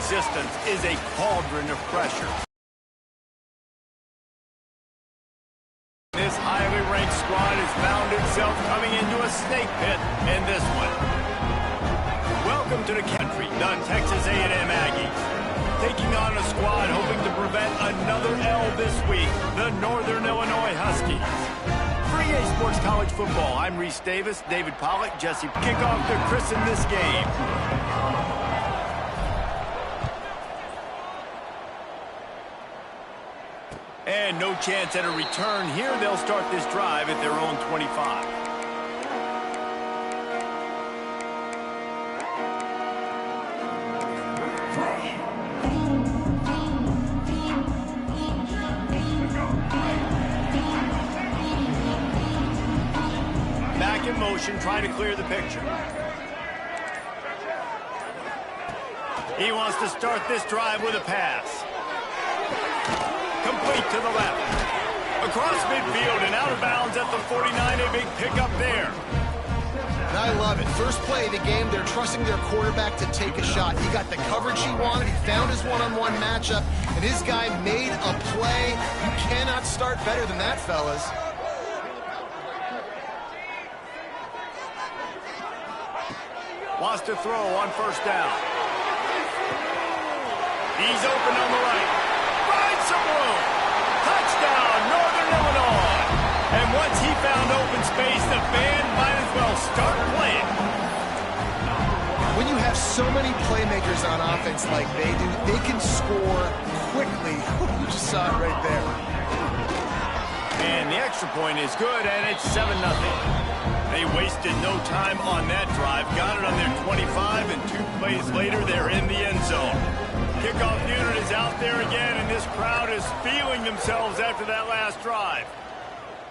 existence is a cauldron of pressure. This highly ranked squad has found itself coming into a snake pit in this one. Welcome to the country, the Texas A&M Aggies. Taking on a squad hoping to prevent another L this week, the Northern Illinois Huskies. For EA Sports College Football, I'm Reese Davis, David Pollock, Jesse. Kickoff to christen this game. And no chance at a return here. They'll start this drive at their own 25. Back in motion, trying to clear the picture. He wants to start this drive with a pass. Complete to the left. Across midfield and out of bounds at the 49. A big pickup there. And I love it. First play of the game, they're trusting their quarterback to take a shot. He got the coverage he wanted. He found his one-on-one matchup, and his guy made a play. You cannot start better than that, fellas. Wants to throw on first down. He's open on the right. Finds some room. Touchdown, Northern Illinois. And once he found open space, the band might as well start playing. When you have so many playmakers on offense like they do, they can score quickly. You just saw it right there. And the extra point is good, and it's 7-0. They wasted no time on that drive. Got it on their 25, and 2 plays later, they're in the end zone. Kickoff unit is out there again, and this crowd is feeling themselves after that last drive.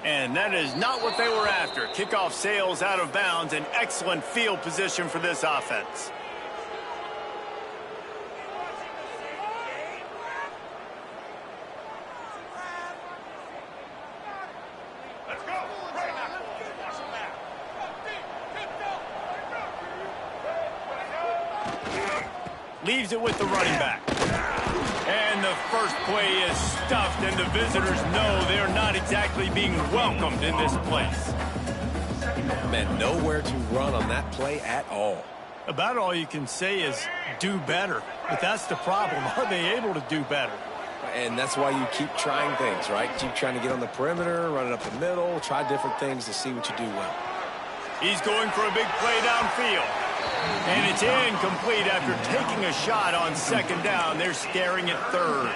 And that is not what they were after. Kickoff sails out of bounds, an excellent field position for this offense. Leaves it with the running back. And the first play is stuffed, and the visitors know they're not exactly being welcomed in this place. Man, nowhere to run on that play at all. About all you can say is do better. But that's the problem. Are they able to do better? And that's why you keep trying things, right? Keep trying to get on the perimeter, run it up the middle, try different things to see what you do well. He's going for a big play downfield. And it's incomplete after taking a shot on second down. They're staring at third.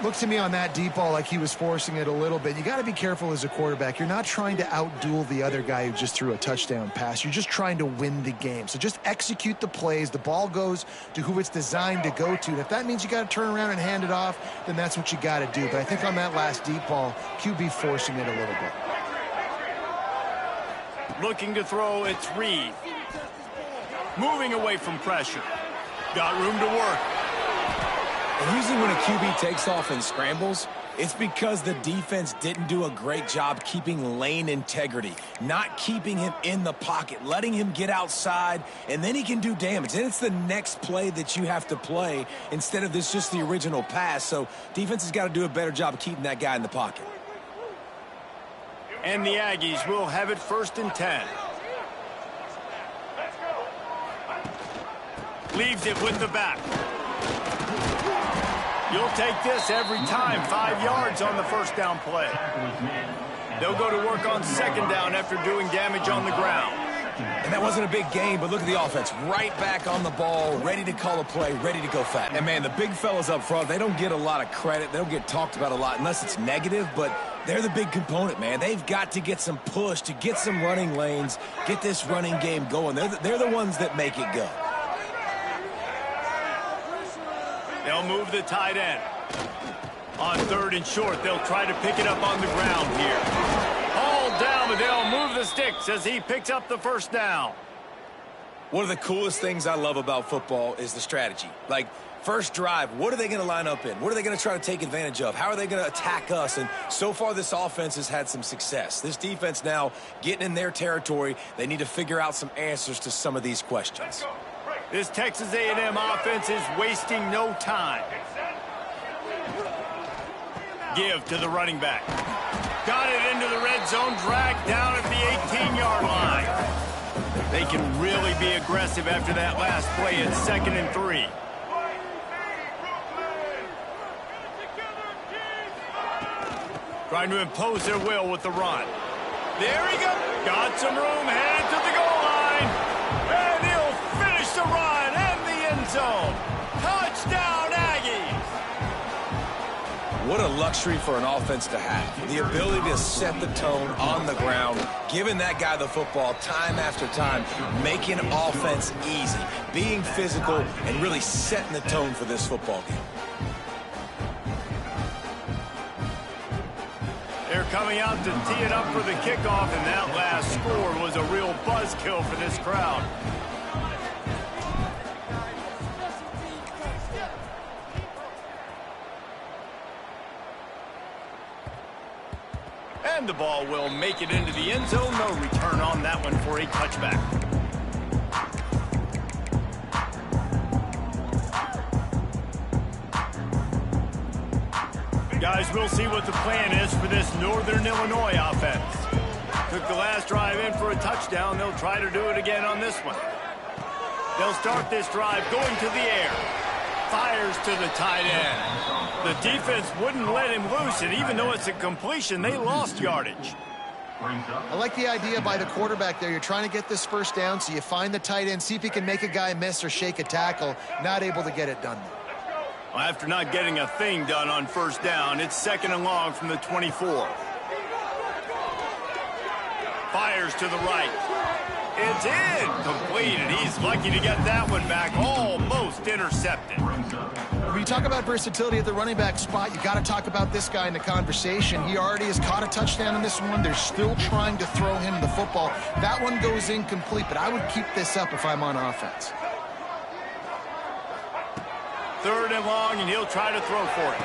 Looks to me on that deep ball like he was forcing it a little bit. You got to be careful as a quarterback. You're not trying to outduel the other guy who just threw a touchdown pass. You're just trying to win the game. So just execute the plays. The ball goes to who it's designed to go to. And if that means you got to turn around and hand it off, then that's what you got to do. But I think on that last deep ball, QB forcing it a little bit. Looking to throw, it's Reed. Moving away from pressure. Got room to work. And usually when a QB takes off and scrambles, it's because the defense didn't do a great job keeping lane integrity, not keeping him in the pocket, letting him get outside, and then he can do damage. And it's the next play that you have to play instead of this just the original pass. So defense has got to do a better job of keeping that guy in the pocket. And the Aggies will have it 1st and 10. Leaves it with the back. You'll take this every time. 5 yards on the first down play. They'll go to work on second down after doing damage on the ground. And that wasn't a big game, but look at the offense. Right back on the ball, ready to call a play, ready to go fat. And, man, the big fellas up front, they don't get a lot of credit. They don't get talked about a lot unless it's negative, but they're the big component, man. They've got to get some push, to get some running lanes, get this running game going. They're the ones that make it go. They'll move the tight end. On 3rd and short, they'll try to pick it up on the ground here. Hauled down, but they'll move the sticks as he picks up the first down. One of the coolest things I love about football is the strategy. Like, first drive, what are they going to line up in? What are they going to try to take advantage of? How are they going to attack us? And so far, this offense has had some success. This defense now getting in their territory, they need to figure out some answers to some of these questions. This Texas A&M offense is wasting no time. Give to the running back. Got it into the red zone, dragged down at the 18-yard line. They can really be aggressive after that last play. It's 2nd and 3. Trying to impose their will with the run. There he goes. Got some room, headed to the goal line. And he'll finish the run and the end zone. Touchdown, Aggies. What a luxury for an offense to have. The ability to set the tone on the ground, giving that guy the football time after time, making offense easy, being physical, and really setting the tone for this football game. They're coming out to tee it up for the kickoff, and that last score was a real buzzkill for this crowd. And the ball will make it into the end zone. No return on that one for a touchback. Guys, we'll see what the plan is for this Northern Illinois offense. Took the last drive in for a touchdown. They'll try to do it again on this one. They'll start this drive going to the air. Fires to the tight end. The defense wouldn't let him loose, and even though it's a completion, they lost yardage. I like the idea by the quarterback there. You're trying to get this first down, so you find the tight end, see if he can make a guy miss or shake a tackle. Not able to get it done. Well, after not getting a thing done on first down, it's 2nd and long from the 24. Fires to the right. It's incomplete, and he's lucky to get that one back, almost intercepted. When you talk about versatility at the running back spot, you got to talk about this guy in the conversation. He already has caught a touchdown in this one. They're still trying to throw him the football. That one goes incomplete, but I would keep this up if I'm on offense. 3rd and long, and he'll try to throw for it.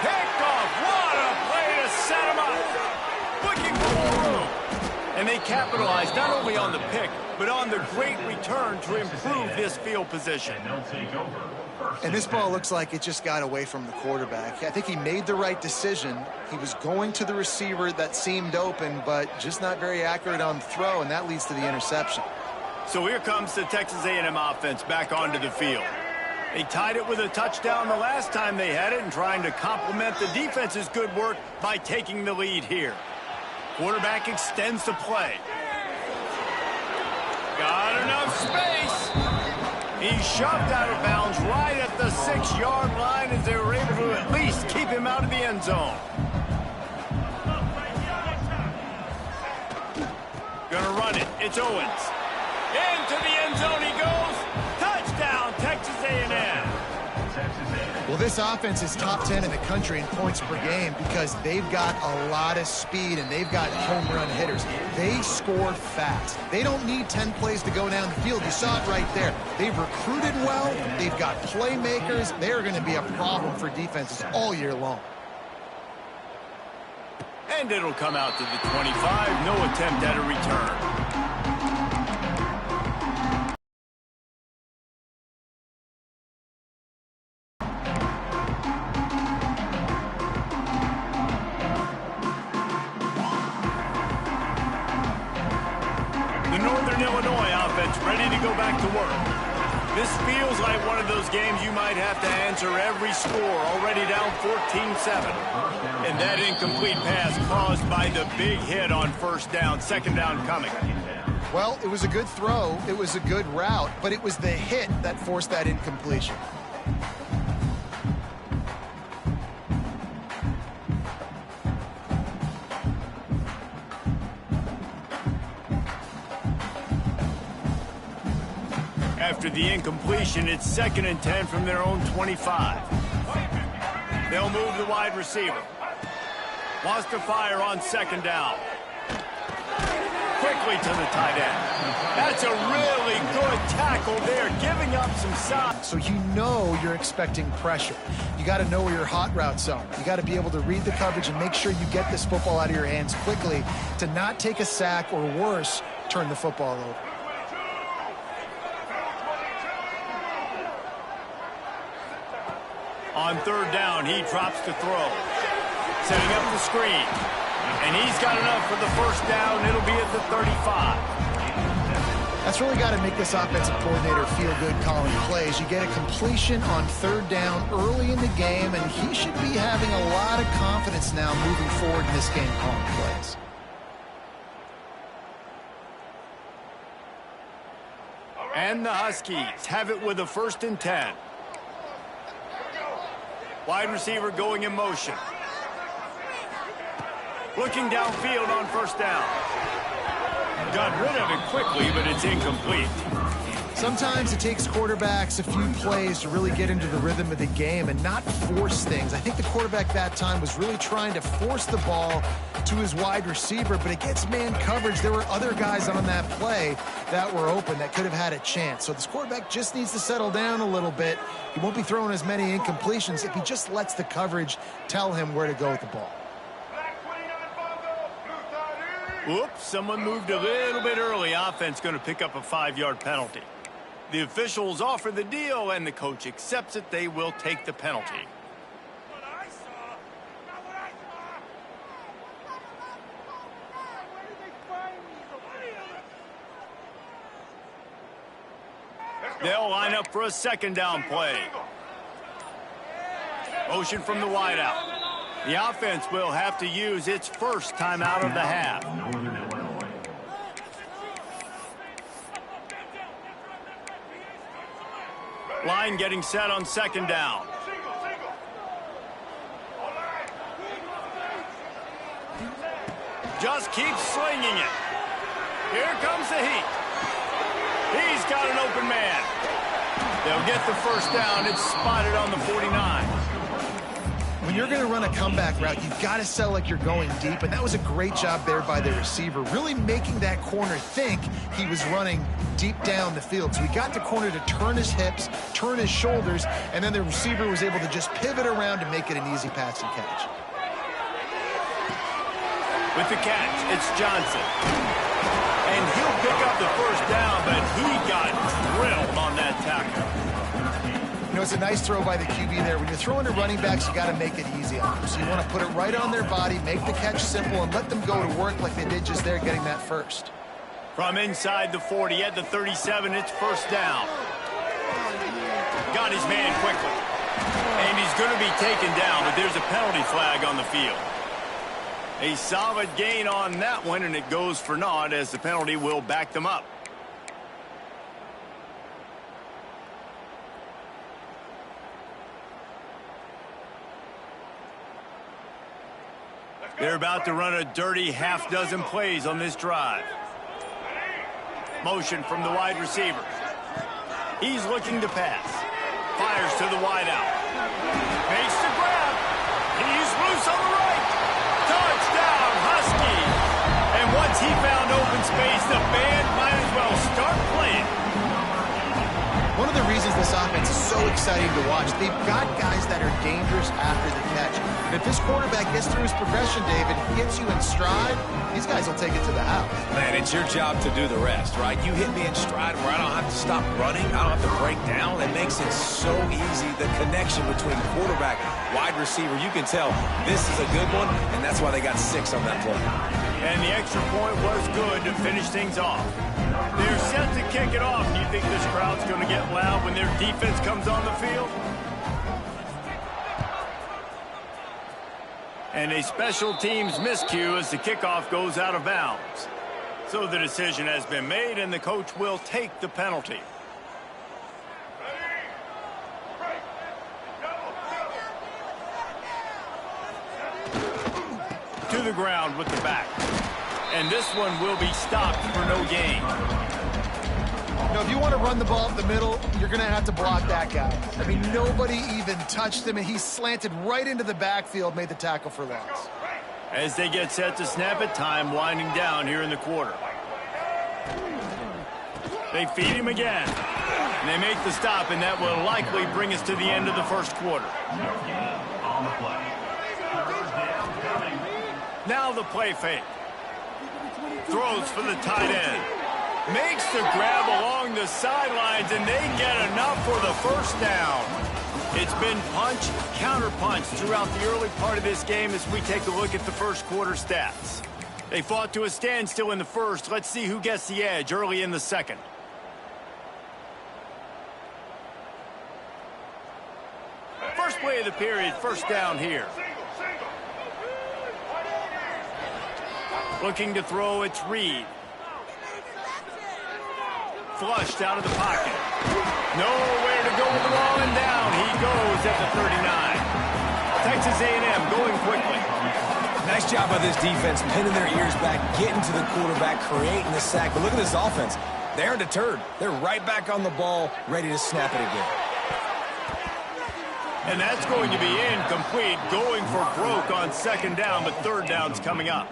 Picked off. What a play to set him up. Looking for more room. And they capitalized not only on the pick, but on the great return to improve this field position. And this ball looks like it just got away from the quarterback. I think he made the right decision. He was going to the receiver that seemed open, but just not very accurate on the throw, and that leads to the interception. So here comes the Texas A&M offense back onto the field. They tied it with a touchdown the last time they had it and trying to complement the defense's good work by taking the lead here. Quarterback extends the play. Got enough space. He's shoved out of bounds right at the 6-yard line as they were able to at least keep him out of the end zone. Gonna run it. It's Owens. Into the end zone he goes. Touchdown, Texas A&M. Well, this offense is top 10 in the country in points per game because they've got a lot of speed and they've got home run hitters. They score fast. They don't need 10 plays to go down the field. You saw it right there. They've recruited well. They've got playmakers. They're going to be a problem for defenses all year long. And it'll come out to the 25. No attempt at a return. Ready to go back to work. This feels like one of those games you might have to answer every score, already down 14-7. And that incomplete pass caused by the big hit on first down, 2nd down coming. Well, it was a good throw, it was a good route, but it was the hit that forced that incompletion. After the incompletion, it's 2nd and 10 from their own 25. They'll move the wide receiver. Wants to fire on 2nd down. Quickly to the tight end. That's a really good tackle there, giving up some size. So you know you're expecting pressure. You got to know where your hot routes are. You got to be able to read the coverage and make sure you get this football out of your hands quickly to not take a sack or worse, turn the football over. On third down, he drops to throw. Setting up the screen. And he's got enough for the first down. It'll be at the 35. That's really got to make this offensive coordinator feel good calling plays. You get a completion on third down early in the game, and he should be having a lot of confidence now moving forward in this game calling plays. And the Huskies have it with a 1st and 10. Wide receiver going in motion. Looking downfield on first down. Got rid of it quickly, but it's incomplete. Sometimes it takes quarterbacks a few plays to really get into the rhythm of the game and not force things. I think the quarterback that time was really trying to force the ball to his wide receiver, but against man coverage, there were other guys on that play that were open that could have had a chance. So this quarterback just needs to settle down a little bit. He won't be throwing as many incompletions if he just lets the coverage tell him where to go with the ball. Whoops, someone moved a little bit early. Offense going to pick up a 5-yard penalty. The officials offer the deal, and the coach accepts it. They will take the penalty. They'll line up for a 2nd down play. Motion from the wideout. The offense will have to use its first timeout of the half. Line getting set on 2nd down. Just keeps slinging it. Here comes the heat. He's got an open man. They'll get the first down. It's spotted on the 49. When you're going to run a comeback route, you've got to sell like you're going deep, and that was a great job there by the receiver, really making that corner think he was running deep down the field. So he got the corner to turn his hips, turn his shoulders, and then the receiver was able to just pivot around to make it an easy pass and catch. With the catch, it's Johnson. And he'll pick up the first down, but he got drilled on that tackle. You know, it's a nice throw by the QB there. When you're throwing to running backs, you got to make it easy on them. So you want to put it right on their body, make the catch simple, and let them go to work like they did just there getting that first. From inside the 40 at the 37, it's first down. Got his man quickly. And he's going to be taken down, but there's a penalty flag on the field. A solid gain on that one, and it goes for naught as the penalty will back them up. They're about to run a dirty half-dozen plays on this drive. Motion from the wide receiver. He's looking to pass. Fires to the wideout. Makes the grab. He's loose on the right. Touchdown, Huskies. And once he found open space, the band might as well start playing. One of the reasons this offense is so exciting to watch, they've got guys that are dangerous after the catch. And if this quarterback gets through his progression, David, gets you in stride, these guys will take it to the house. Man, it's your job to do the rest, right? You hit me in stride where I don't have to stop running. I don't have to break down. It makes it so easy. The connection between quarterback, wide receiver, you can tell this is a good one, and that's why they got 6 on that play. And the extra point was good to finish things off. They're set to kick it off. Do you think this crowd's going to get loud when their defense comes on the field? And a special teams miscue as the kickoff goes out of bounds. So the decision has been made, and the coach will take the penalty. To the ground with the back. And this one will be stopped for no gain. You know, if you want to run the ball up the middle, you're going to have to block that guy. I mean, nobody even touched him, and he slanted right into the backfield, made the tackle for loss. As they get set to snap it, time winding down here in the quarter. They feed him again. And they make the stop, and that will likely bring us to the end of the first quarter. Now the play fake. Throws for the tight end. Makes the grab along the sidelines, and they get enough for the first down. It's been punch, counter-punch throughout the early part of this game as we take a look at the first quarter stats. They fought to a standstill in the first. Let's see who gets the edge early in the second. First play of the period, first down here. Looking to throw, it's Reed. Flushed out of the pocket. Nowhere to go with the ball, and down he goes at the 39. Texas A&M going quickly. Nice job by this defense, pinning their ears back, getting to the quarterback, creating the sack. But look at this offense. They aren't deterred. They're right back on the ball, ready to snap it again. And that's going to be incomplete, going for broke on second down, but third down's coming up.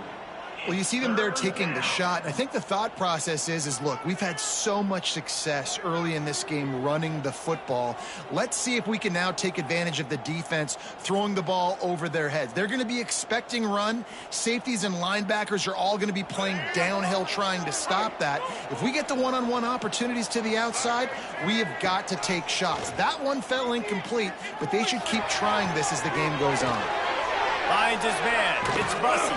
Well, you see them there taking the shot. I think the thought process is look, we've had so much success early in this game running the football. Let's see if we can now take advantage of the defense throwing the ball over their heads. They're going to be expecting run. Safeties and linebackers are all going to be playing downhill trying to stop that. If we get the one-on-one opportunities to the outside, we have got to take shots. That one fell incomplete, but they should keep trying this as the game goes on. Finds his man. It's Bussey.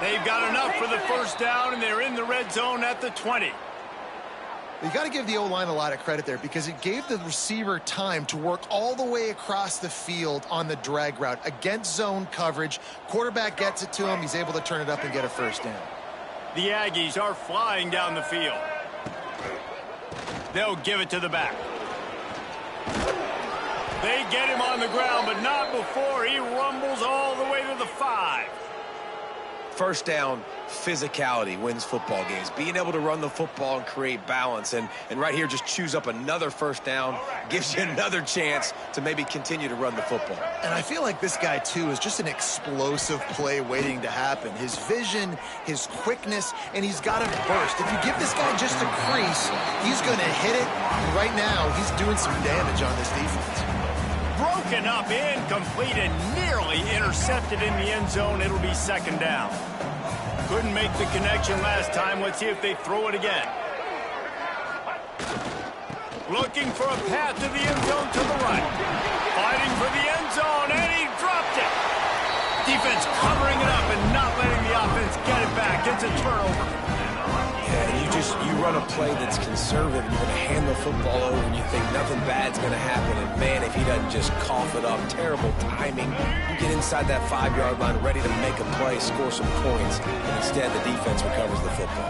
They've got enough for the first down, and they're in the red zone at the 20. You got to give the O-line a lot of credit there because it gave the receiver time to work all the way across the field on the drag route against zone coverage. Quarterback gets it to him. He's able to turn it up and get a first down. The Aggies are flying down the field. They'll give it to the back. They get him on the ground, but not before he rumbles all the way to the 5. First down, physicality wins football games. Being able to run the football and create balance. And right here, just choose up another first down. Gives you another chance to maybe continue to run the football. And I feel like this guy, too, is just an explosive play waiting to happen. His vision, his quickness, and he's got a burst. If you give this guy just a crease, he's going to hit it. And right now, he's doing some damage on this defense. Broken up, incomplete, and nearly intercepted in the end zone. It'll be second down. Couldn't make the connection last time. Let's see if they throw it again. Looking for a path to the end zone to the right. Fighting for the end zone, and he dropped it. Defense covering it up and not letting the offense get it back. It's a turnover. You run a play that's conservative, you're going to hand the football over, and you think nothing bad's going to happen. And, man, if he doesn't just cough it up, terrible timing. You get inside that 5-yard line ready to make a play, score some points. And instead, the defense recovers the football.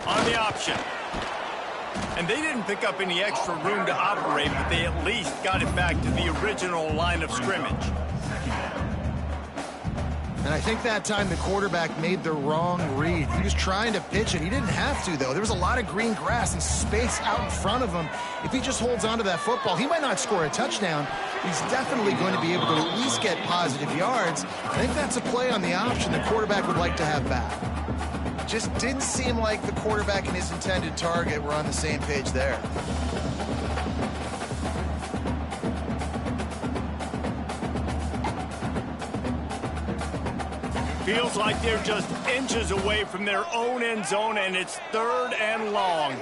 On the option. And they didn't pick up any extra room to operate, but they at least got it back to the original line of scrimmage. And I think that time the quarterback made the wrong read. He was trying to pitch it. He didn't have to, though. There was a lot of green grass and space out in front of him. If he just holds on to that football, he might not score a touchdown. He's definitely going to be able to at least get positive yards. I think that's a play on the option the quarterback would like to have back. Just didn't seem like the quarterback and his intended target were on the same page there. Feels like they're just inches away from their own end zone, and it's third and long.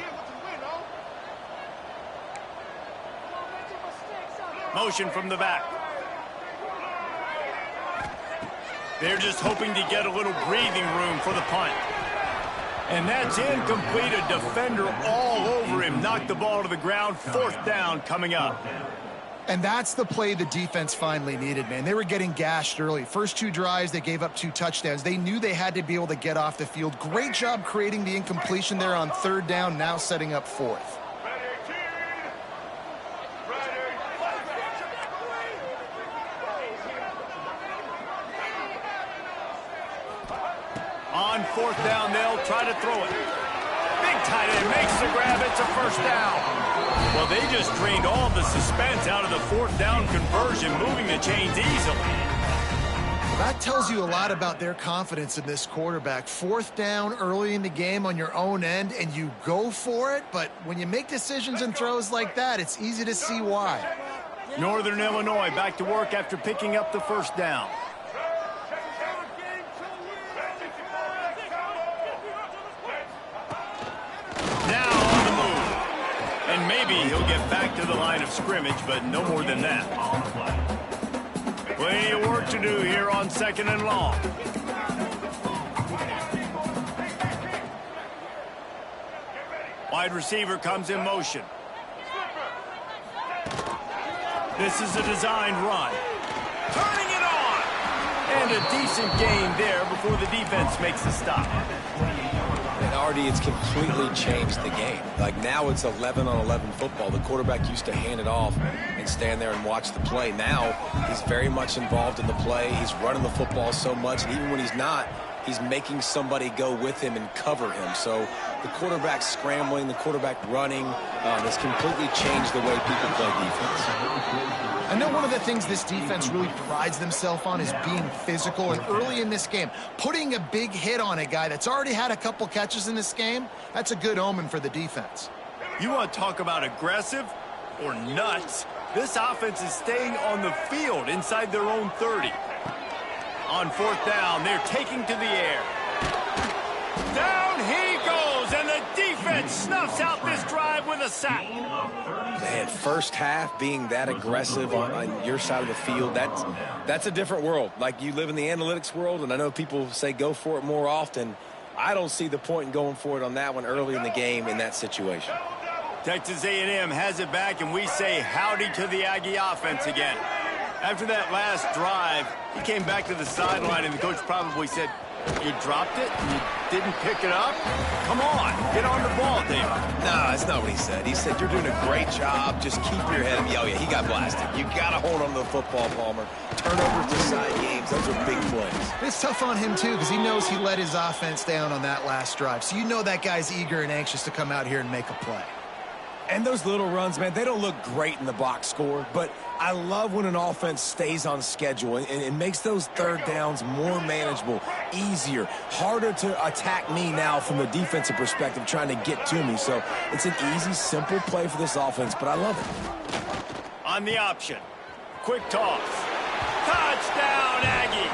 Motion from the back. They're just hoping to get a little breathing room for the punt. And that's incomplete. A defender all over him. Knocked the ball to the ground. Fourth down coming up. And that's the play the defense finally needed, man. They were getting gashed early. First 2 drives, they gave up 2 touchdowns. They knew they had to be able to get off the field. Great job creating the incompletion there on third down, now setting up fourth. On fourth down, they'll try to throw it. Big tight end makes the grab. It's a first down. Well, they just drained all the suspense out of the fourth down conversion, moving the chains easily. That tells you a lot about their confidence in this quarterback. Fourth down early in the game on your own end, and you go for it. But when you make decisions and throws like that, it's easy to see why. Northern Illinois back to work after picking up the first down. Maybe he'll get back to the line of scrimmage, but no more than that. Plenty of work to do here on 2nd and long. Wide receiver comes in motion. This is a designed run. Turning it on! And a decent gain there before the defense makes the stop. And Artie, it's completely changed the game. Like now it's 11-on-11 football. The quarterback used to hand it off and stand there and watch the play. Now he's very much involved in the play. He's running the football so much, and even when he's not, he's making somebody go with him and cover him. So the quarterback scrambling, the quarterback running has completely changed the way people play defense. I know one of the things this defense really prides themselves on is being physical, and early in this game, putting a big hit on a guy that's already had a couple catches in this game, that's a good omen for the defense. You want to talk about aggressive or nuts? This offense is staying on the field inside their own 30. On 4th down, they're taking to the air. Down he goes, and the defense snuffs out this drive with a sack. Man, first half being that aggressive on your side of the field, that's a different world. Like, you live in the analytics world, and I know people say go for it more often. I don't see the point in going for it on that one early in the game in that situation. Texas A&M has it back, and we say howdy to the Aggie offense again. After that last drive, he came back to the sideline, and the coach probably said, "You dropped it? You didn't pick it up? Come on, get on the ball, David." No, that's not what he said. He said, "You're doing a great job. Just keep your head up." Oh, yeah, he got blasted. You got to hold on to the football, Palmer. Turnovers decide games. Those are big plays. It's tough on him, too, because he knows he let his offense down on that last drive. So you know that guy's eager and anxious to come out here and make a play. And those little runs, man, they don't look great in the box score, but I love when an offense stays on schedule and makes those 3rd downs more manageable, easier, harder to attack me now from the defensive perspective trying to get to me. So it's an easy, simple play for this offense, but I love it. On the option, quick toss. Touchdown, Aggies!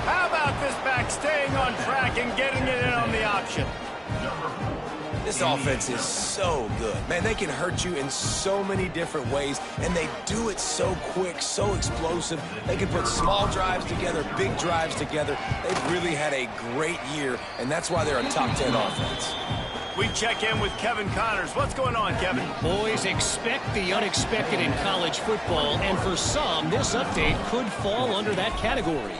How about this back staying on track and getting it in on the option? This offense is so good. Man, they can hurt you in so many different ways, and they do it so quick, so explosive. They can put small drives together, big drives together. They've really had a great year, and that's why they're a top 10 offense. We check in with Kevin Connors. What's going on, Kevin? Boys, expect the unexpected in college football, and for some, this update could fall under that category.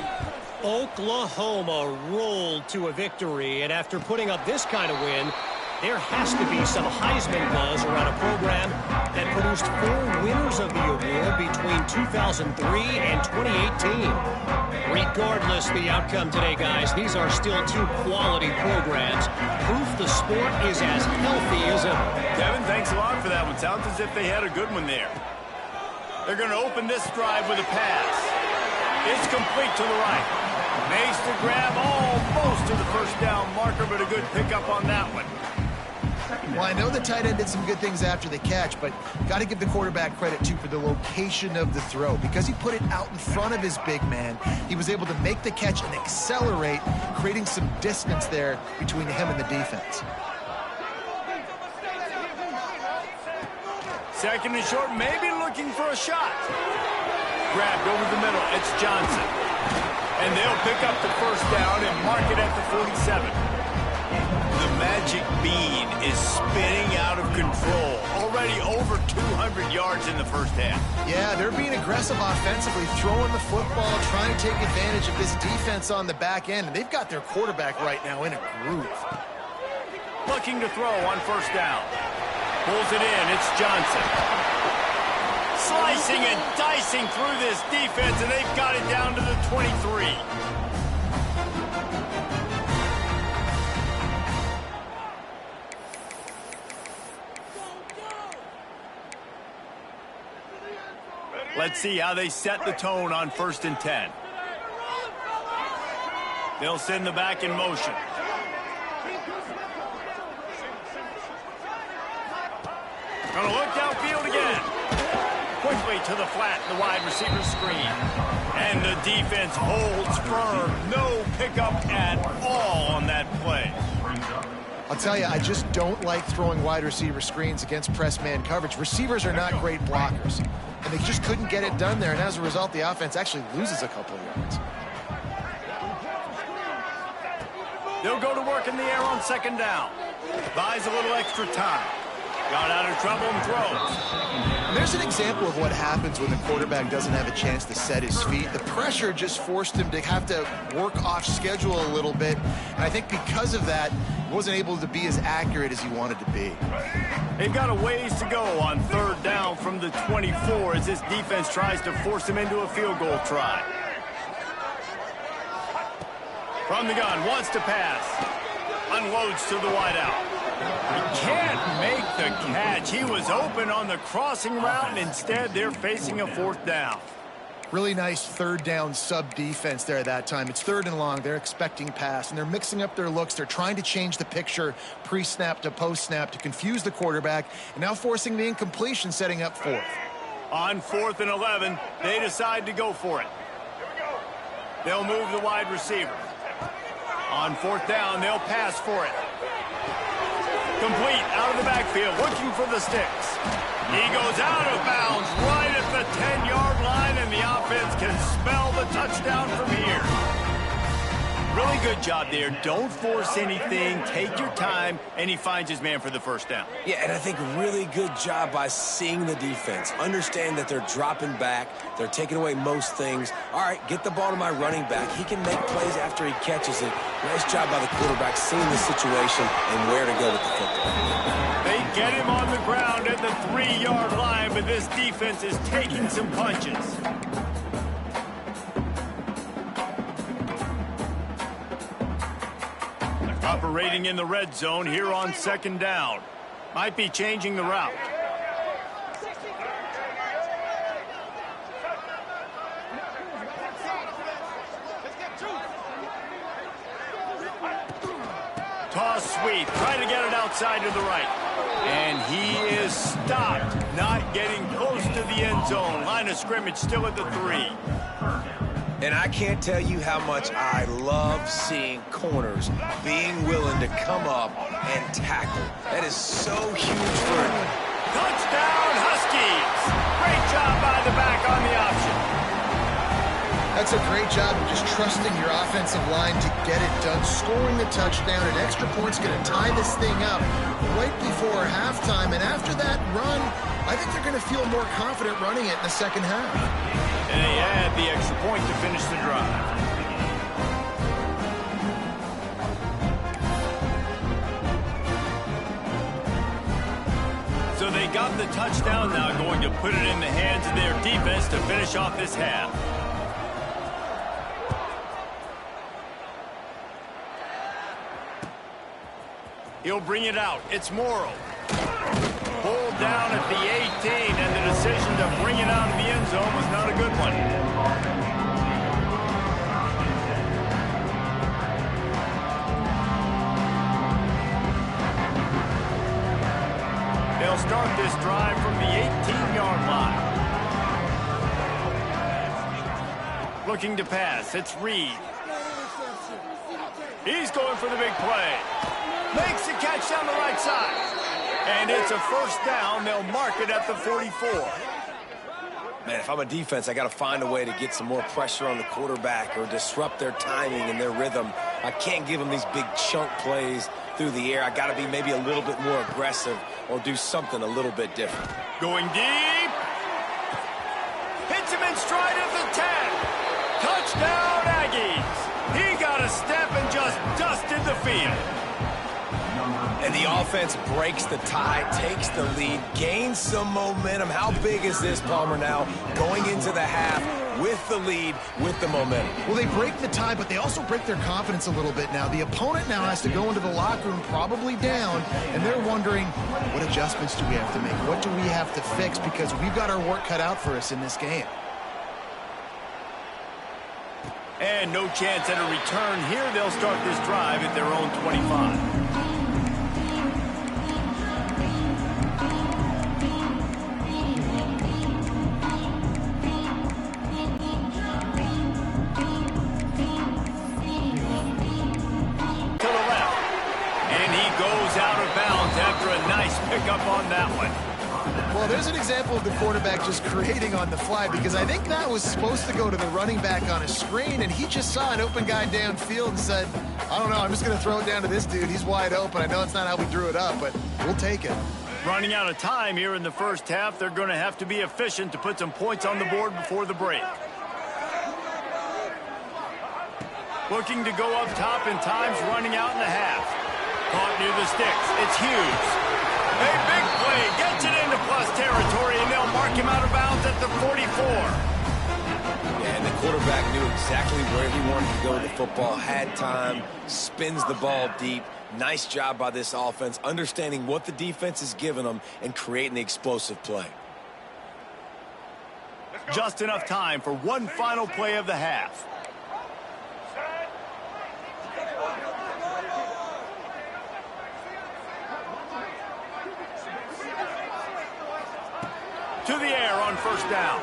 Oklahoma rolled to a victory, and after putting up this kind of win, there has to be some Heisman buzz around a program that produced 4 winners of the award between 2003 and 2018. Regardless the outcome today, guys, these are still 2 quality programs. Proof the sport is as healthy as ever. Kevin, thanks a lot for that one. Sounds as if they had a good one there. They're going to open this drive with a pass. It's complete to the right. Makes the grab almost to the 1st down marker, but a good pickup on that one. Well, I know the tight end did some good things after the catch, but got to give the quarterback credit, too, for the location of the throw. Because he put it out in front of his big man, he was able to make the catch and accelerate, creating some distance there between him and the defense. 2nd and short, maybe looking for a shot. Grabbed over the middle. It's Johnson. And they'll pick up the 1st down and mark it at the 47. The magic bean is spinning out of control. Already over 200 yards in the 1st half. Yeah, they're being aggressive offensively, throwing the football, trying to take advantage of this defense on the back end. And they've got their quarterback right now in a groove. Looking to throw on 1st down. Pulls it in. It's Johnson. Slicing and dicing through this defense, and they've got it down to the 23. Let's see how they set the tone on 1st and 10. They'll send the back in motion. Gonna look downfield again. Quickly to the flat, the wide receiver screen. And the defense holds firm. No pickup at all on that play. I'll tell you, I just don't like throwing wide receiver screens against press man coverage. Receivers are not great blockers, and they just couldn't get it done there, and as a result, the offense actually loses a couple of yards. They'll go to work in the air on second down. Buys a little extra time. Got out of trouble and throws. There's an example of what happens when the quarterback doesn't have a chance to set his feet. The pressure just forced him to have to work off schedule a little bit. And I think because of that, he wasn't able to be as accurate as he wanted to be. They've got a ways to go on third down from the 24 as this defense tries to force him into a field goal try. From the gun, wants to pass. Unloads to the wideout. He can't make the catch. He was open on the crossing route, and instead they're facing a fourth down. Really nice third down sub defense there that time. It's third and long. They're expecting pass, and they're mixing up their looks. They're trying to change the picture pre-snap to post-snap to confuse the quarterback, and now forcing the incompletion, setting up fourth. On 4th and 11, they decide to go for it. They'll move the wide receiver. On 4th down, they'll pass for it. Complete out of the backfield, looking for the sticks. He goes out of bounds right at the 10-yard line, and the offense can smell the touchdown from here. Really good job there. Don't force anything. Take your time, and he finds his man for the first down. Yeah, and I think really good job by seeing the defense. Understand that they're dropping back. They're taking away most things. All right, get the ball to my running back. He can make plays after he catches it. Nice job by the quarterback seeing the situation and where to go with the football. They get him on the ground at the 3-yard line, but this defense is taking some punches. Operating in the red zone here on second down. Might be changing the route. Toss sweep, trying to get it outside to the right. And he is stopped, not getting close to the end zone. Line of scrimmage still at the 3. And I can't tell you how much I love seeing corners being willing to come up and tackle. That is so huge for him. Touchdown, Huskies! Great job by the back on the option. That's a great job of just trusting your offensive line to get it done, scoring the touchdown. An extra point's going to tie this thing up right before halftime. And after that run, I think they're going to feel more confident running it in the second half. And they add the extra point to finish the drive. So they got the touchdown, now going to put it in the hands of their defense to finish off this half. He'll bring it out. It's Morrow. Pulled down at the 18, and the decision to bring it out of the end zone was not a good one. They'll start this drive from the 18-yard line. Looking to pass. It's Reed. He's going for the big play. Makes the catch down the right side. And it's a first down. They'll mark it at the 44. Man, if I'm a defense, I got to find a way to get some more pressure on the quarterback or disrupt their timing and their rhythm. I can't give them these big chunk plays through the air. I got to be maybe a little bit more aggressive or do something a little bit different. Going deep. Hits him in stride at the 10. Touchdown, Aggies. He got a step and just dusted the field. And the offense breaks the tie, takes the lead, gains some momentum. How big is this, Palmer, now going into the half with the lead, with the momentum? Well, they break the tie, but they also break their confidence a little bit now. The opponent now has to go into the locker room probably down, and they're wondering, what adjustments do we have to make? What do we have to fix? Because we've got our work cut out for us in this game. And no chance at a return here. They'll start this drive at their own 25. pick up on that one. Well, there's an example of the quarterback just creating on the fly, because I think that was supposed to go to the running back on a screen, and he just saw an open guy downfield and said, I don't know, I'm just going to throw it down to this dude. He's wide open. I know it's not how we drew it up, but we'll take it. Running out of time here in the first half, they're going to have to be efficient to put some points on the board before the break. Looking to go up top, and time's running out in the half. Caught near the sticks. It's Hughes. A big play, gets it into plus territory, and they'll mark him out of bounds at the 44. Yeah, and the quarterback knew exactly where he wanted to go with the football, had time, spins the ball deep. Nice job by this offense, understanding what the defense is giving them and creating the explosive play. Just enough time for one final play of the half. To the air on first down.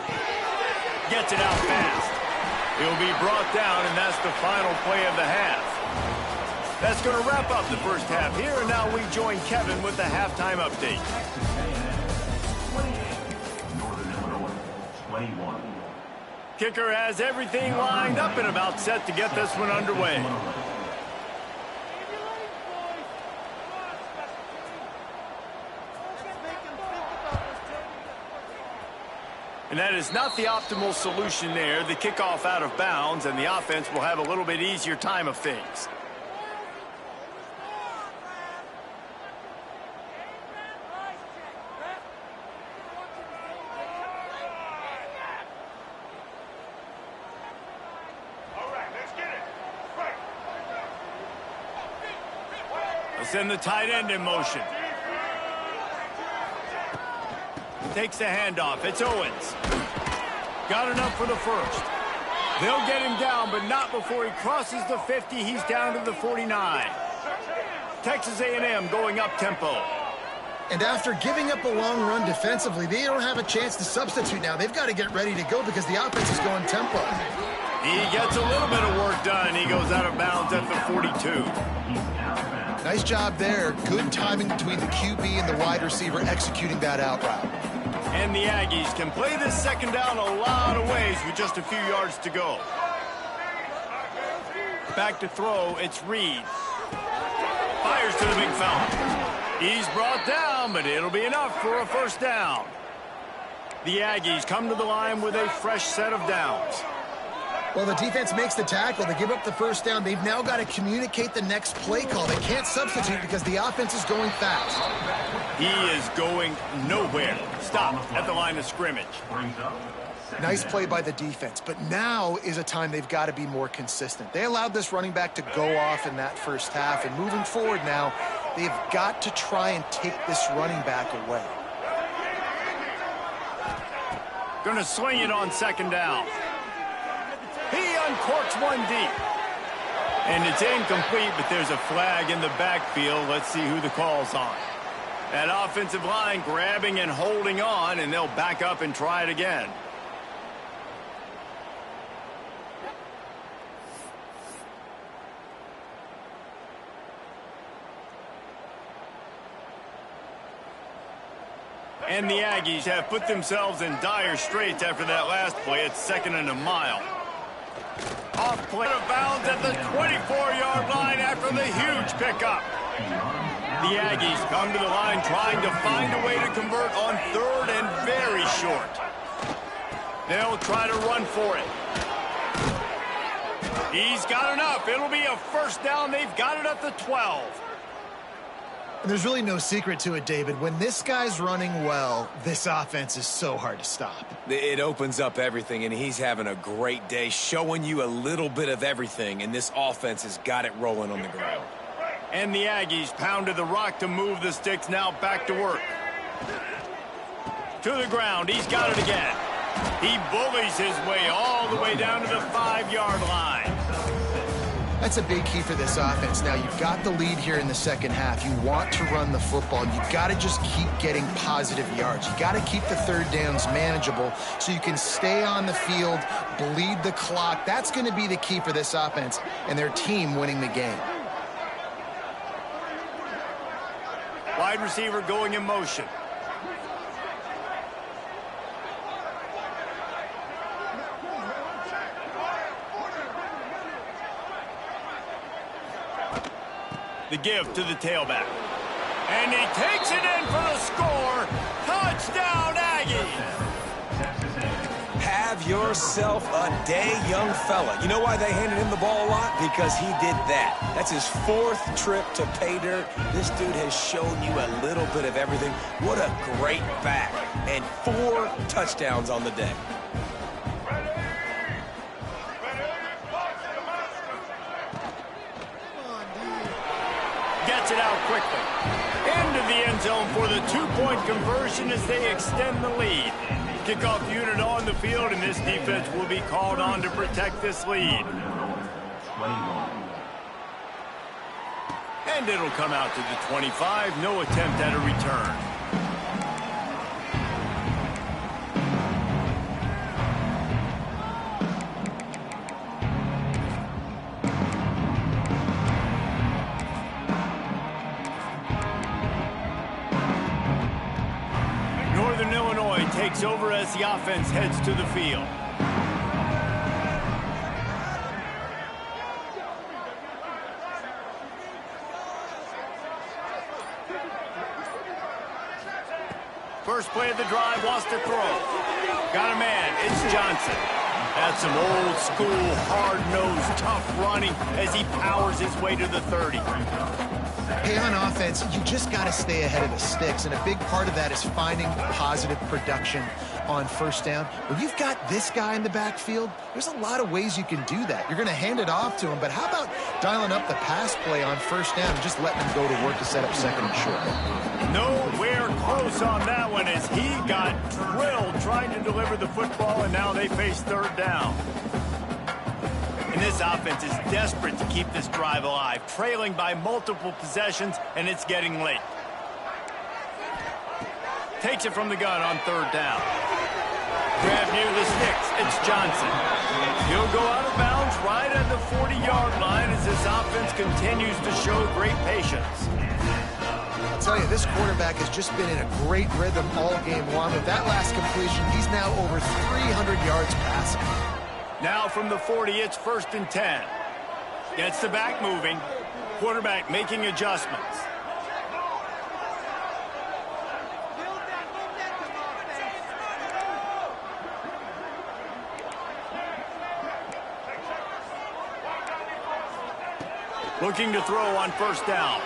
Gets it out fast. He'll be brought down, and that's the final play of the half. That's going to wrap up the first half here, and now we join Kevin with the halftime update. 21. Kicker has everything lined up and about set to get this one underway. And that is not the optimal solution there. The kickoff out of bounds, and the offense will have a little bit easier time of things. They'll send the tight end in motion. Takes the handoff. It's Owens. Got enough for the first. They'll get him down, but not before he crosses the 50. He's down to the 49. Texas A&M going up tempo. And after giving up a long run defensively, they don't have a chance to substitute now. They've got to get ready to go because the offense is going tempo. He gets a little bit of work done. He goes out of bounds at the 42. Nice job there. Good timing between the QB and the wide receiver executing that out route. And the Aggies can play this second down a lot of ways with just a few yards to go. Back to throw, it's Reed. Fires to the big fella. He's brought down, but it'll be enough for a first down. The Aggies come to the line with a fresh set of downs. Well, the defense makes the tackle. They give up the first down. They've now got to communicate the next play call. They can't substitute because the offense is going fast. He is going nowhere. Stop at the line of scrimmage. Nice play by the defense, but now is a time they've got to be more consistent. They allowed this running back to go off in that first half, and moving forward now, they've got to try and take this running back away. Going to swing it on second down. He uncorks one deep. And it's incomplete, but there's a flag in the backfield. Let's see who the call's on. That offensive line grabbing and holding on, and they'll back up and try it again. And the Aggies have put themselves in dire straits after that last play. It's second and a mile. Off play of bounds at the 24-yard line after the huge pickup. The Aggies come to the line trying to find a way to convert on third and very short. They'll try to run for it. He's got enough. It'll be a first down. They've got it at the 12. And there's really no secret to it, David. When this guy's running well, this offense is so hard to stop. It opens up everything, and he's having a great day, showing you a little bit of everything, and this offense has got it rolling on the ground. And the Aggies pounded the rock to move the sticks, now back to work. To the ground, he's got it again. He bullies his way all the way down to the 5-yard line. That's a big key for this offense. Now, you've got the lead here in the second half. You want to run the football. You've got to just keep getting positive yards. You've got to keep the third downs manageable so you can stay on the field, bleed the clock. That's going to be the key for this offense and their team winning the game. Wide receiver going in motion. The give to the tailback. And he takes it in for the score. Touchdown, Aggies! Have yourself a day, young fella. You know why they handed him the ball a lot? Because he did that. That's his 4th trip to pay dirt. This dude has shown you a little bit of everything. What a great back. And 4 touchdowns on the day. Gets it out quickly. Into the end zone for the 2-point conversion as they extend the lead. Kickoff unit on the field, and this defense will be called on to protect this lead. And it'll come out to the 25. No attempt at a return. Takes over as the offense heads to the field. First play of the drive, wants to throw. Got a man, it's Johnson. That's some old school, hard-nosed, tough running as he powers his way to the 30. Hey, on offense, you just got to stay ahead of the sticks, and a big part of that is finding positive production on first down. When you've got this guy in the backfield, there's a lot of ways you can do that. You're going to hand it off to him, but how about dialing up the pass play on first down and just letting him go to work to set up second and short? Nowhere close on that one as he got drilled trying to deliver the football, and now they face third down. And this offense is desperate to keep this drive alive, trailing by multiple possessions, and it's getting late. Takes it from the gun on third down. Grab near the sticks. It's Johnson. He'll go out of bounds right at the 40-yard line as this offense continues to show great patience. I'll tell you, this quarterback has just been in a great rhythm all game long. With that last completion, he's now over 300 yards passing. Now from the 40, it's 1st and 10. Gets the back moving. Quarterback making adjustments. Looking to throw on first down.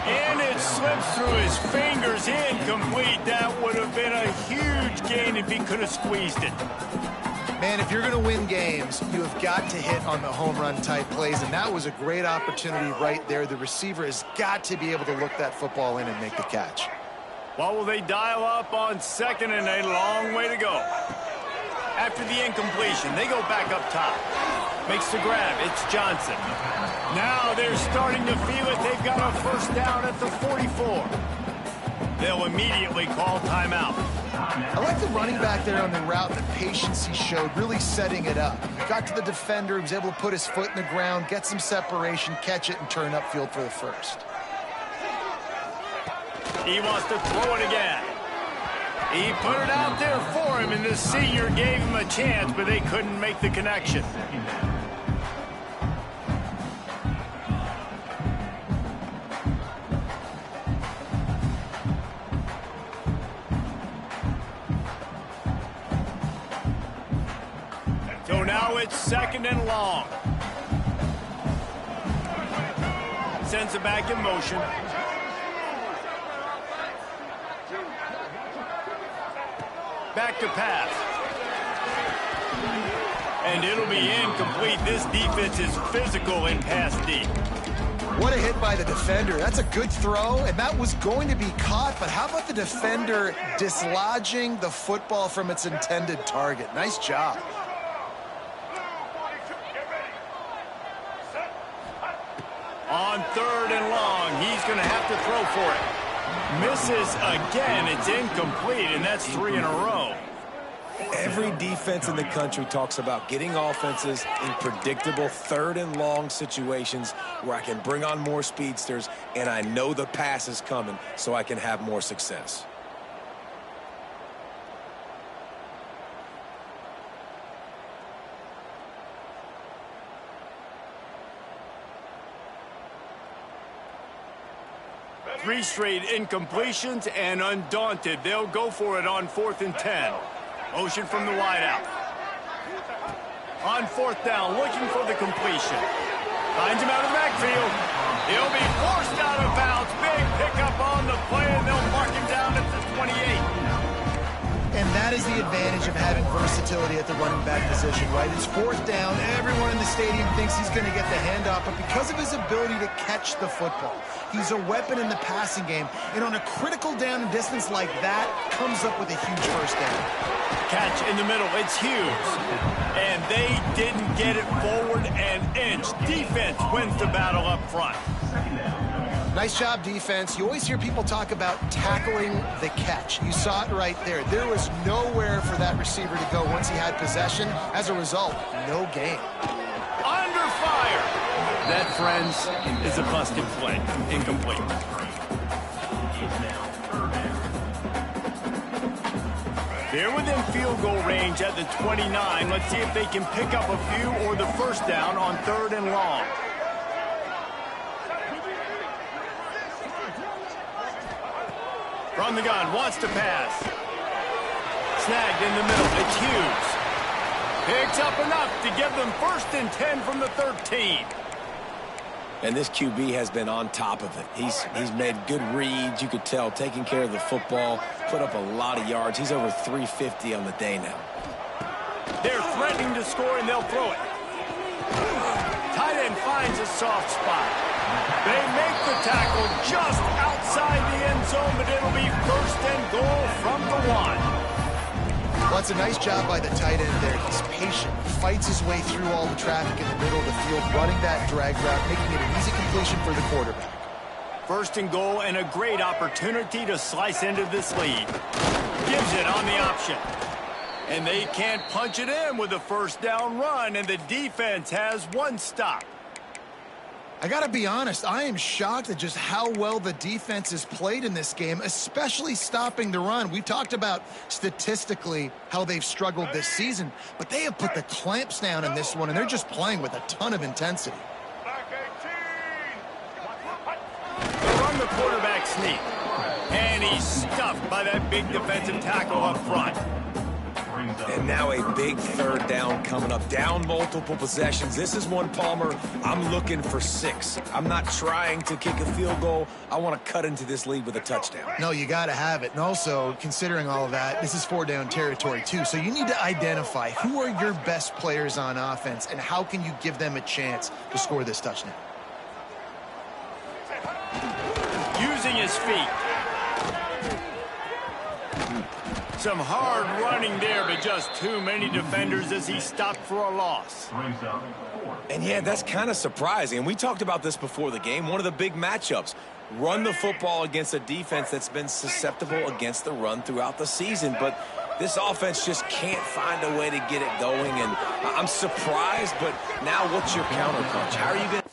And it slips through his fingers, incomplete. That would have been a huge gain if he could have squeezed it. Man, if you're going to win games, you have got to hit on the home run type plays, and that was a great opportunity right there. The receiver has got to be able to look that football in and make the catch. Well, will they dial up on second, and a long way to go. After the incompletion, they go back up top. Makes the grab. It's Johnson. Now they're starting to feel it. They've got a first down at the 44. They'll immediately call timeout. I like the running back there on the route, the patience he showed, really setting it up. He got to the defender, he was able to put his foot in the ground, get some separation, catch it, and turn upfield for the first. He wants to throw it again. He put it out there for him, and the senior gave him a chance, but they couldn't make the connection. So now it's 2nd and long. Sends it back in motion. Back to pass. And it'll be incomplete. This defense is physical in pass deep. What a hit by the defender. That's a good throw, and that was going to be caught, but how about the defender dislodging the football from its intended target? Nice job. On 3rd and long, he's going to have to throw for it. Misses again. It's incomplete, and that's 3 in a row. Every defense in the country talks about getting offenses in predictable 3rd and long situations where I can bring on more speedsters and I know the pass is coming so I can have more success. Three straight incompletions, and undaunted, they'll go for it on 4th and 10. Motion from the wideout. On 4th down, looking for the completion. Finds him out of the backfield. He'll be forced out of bounds. Big pickup on the play, and they'll mark him down at the 28. And that is the advantage of having versatility at the running back position, right? It's 4th down. Everyone in the stadium thinks he's going to get the handoff, but because of his ability to catch the football, he's a weapon in the passing game. And on a critical down and distance like that, comes up with a huge first down. Catch in the middle. It's Hughes. And they didn't get it forward an inch. Defense wins the battle up front. Nice job, defense. You always hear people talk about tackling the catch. You saw it right there. There was nowhere for that receiver to go once he had possession. As a result, no gain. Under fire. That, friends, is a busted play. Incomplete. They're within field goal range at the 29. Let's see if they can pick up a few or the first down on 3rd and long. From the gun, wants to pass. Snagged in the middle, it's Hughes. Picks up enough to give them 1st and 10 from the 13. And this QB has been on top of it. He's made good reads, you could tell, taking care of the football, put up a lot of yards. He's over 350 on the day now. They're threatening to score, and they'll throw it. Tight end finds a soft spot. They make the tackle just outside the end zone, but it'll be 1st and goal from the 1. Well, it's a nice job by the tight end there. He's patient, fights his way through all the traffic in the middle of the field, running that drag route, making it an easy completion for the quarterback. 1st and goal, and a great opportunity to slice into this lead. Gives it on the option. And they can't punch it in with a 1st down run, and the defense has 1 stop. I got to be honest, I am shocked at just how well the defense has played in this game, especially stopping the run. We talked about statistically how they've struggled this season, but they have put the clamps down in this one, and they're just playing with a ton of intensity. They run the quarterback sneak, and he's stuffed by that big defensive tackle up front. And now a big 3rd down coming up. Down multiple possessions. This is one, Palmer, I'm looking for 6. I'm not trying to kick a field goal. I want to cut into this lead with a touchdown. No, you got to have it. And also, considering all of that, this is 4-down territory too. So you need to identify who are your best players on offense and how can you give them a chance to score this touchdown. Using his feet. Some hard running there, but just too many defenders as he stopped for a loss. And yeah, that's kind of surprising. And we talked about this before the game. One of the big matchups. Run the football against a defense that's been susceptible against the run throughout the season. But this offense just can't find a way to get it going. And I'm surprised, but now what's your counterpunch? How are you going to